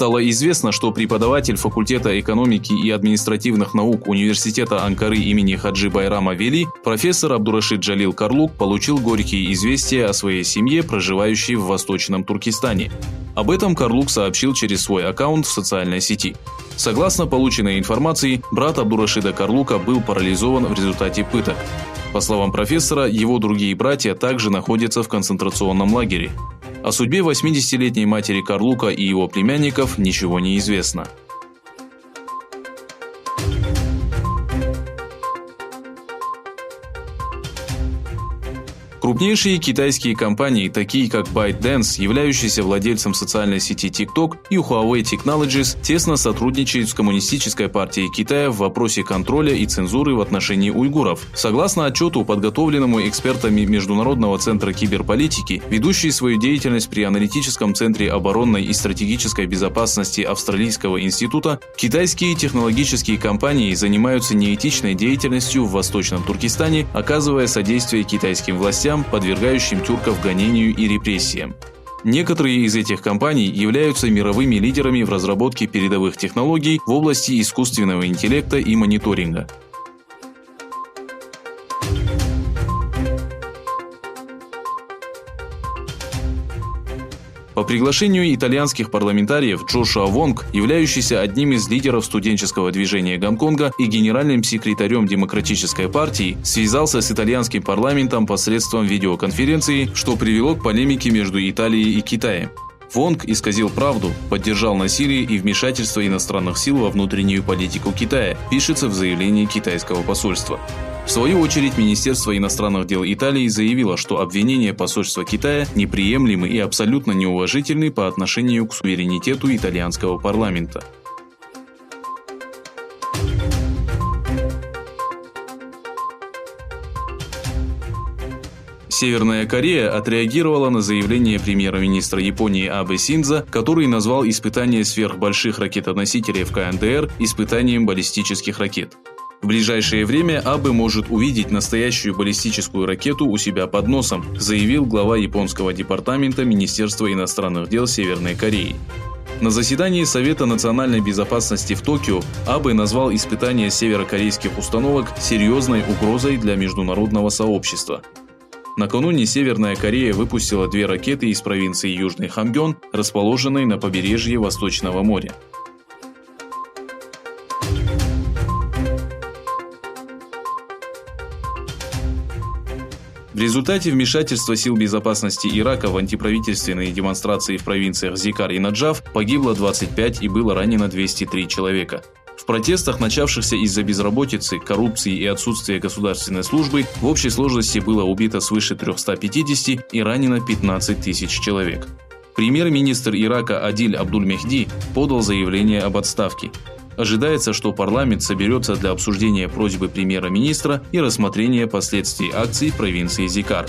Стало известно, что преподаватель факультета экономики и административных наук Университета Анкары имени Хаджи Байрама Вели, профессор Абдурашид Джалил Карлук, получил горькие известия о своей семье, проживающей в Восточном Туркестане. Об этом Карлук сообщил через свой аккаунт в социальной сети. Согласно полученной информации, брат Абдурашида Карлука был парализован в результате пыток. По словам профессора, его другие братья также находятся в концентрационном лагере. О судьбе 80-летней матери Карлука и его племянников ничего не известно. Крупнейшие китайские компании, такие как ByteDance, являющиеся владельцем социальной сети TikTok, и Huawei Technologies, тесно сотрудничают с Коммунистической партией Китая в вопросе контроля и цензуры в отношении уйгуров. Согласно отчету, подготовленному экспертами Международного центра киберполитики, ведущие свою деятельность при аналитическом центре оборонной и стратегической безопасности Австралийского института, китайские технологические компании занимаются неэтичной деятельностью в Восточном Туркестане, оказывая содействие китайским властям, подвергающим тюрков гонению и репрессиям. Некоторые из этих компаний являются мировыми лидерами в разработке передовых технологий в области искусственного интеллекта и мониторинга. По приглашению итальянских парламентариев Джошуа Вонг, являющийся одним из лидеров студенческого движения Гонконга и генеральным секретарем Демократической партии, связался с итальянским парламентом посредством видеоконференции, что привело к полемике между Италией и Китаем. Вонг исказил правду, поддержал насилие и вмешательство иностранных сил во внутреннюю политику Китая, пишется в заявлении китайского посольства. В свою очередь, Министерство иностранных дел Италии заявило, что обвинения посольства Китая неприемлемы и абсолютно неуважительны по отношению к суверенитету итальянского парламента. Северная Корея отреагировала на заявление премьер-министра Японии Абэ Синдзо, который назвал испытание сверхбольших ракетоносителей в КНДР испытанием баллистических ракет. В ближайшее время Абэ может увидеть настоящую баллистическую ракету у себя под носом, заявил глава японского департамента Министерства иностранных дел Северной Кореи. На заседании Совета национальной безопасности в Токио Абэ назвал испытание северокорейских установок серьезной угрозой для международного сообщества. Накануне Северная Корея выпустила 2 ракеты из провинции Южный Хамгён, расположенной на побережье Восточного моря. В результате вмешательства сил безопасности Ирака в антиправительственные демонстрации в провинциях Зикар и Наджаф погибло 25 и было ранено 203 человека. В протестах, начавшихся из-за безработицы, коррупции и отсутствия государственной службы, в общей сложности было убито свыше 350 и ранено 15 тысяч человек. Премьер-министр Ирака Адиль Абдуль-Мехди подал заявление об отставке. Ожидается, что парламент соберется для обсуждения просьбы премьер-министра и рассмотрения последствий акций в провинции Зикар.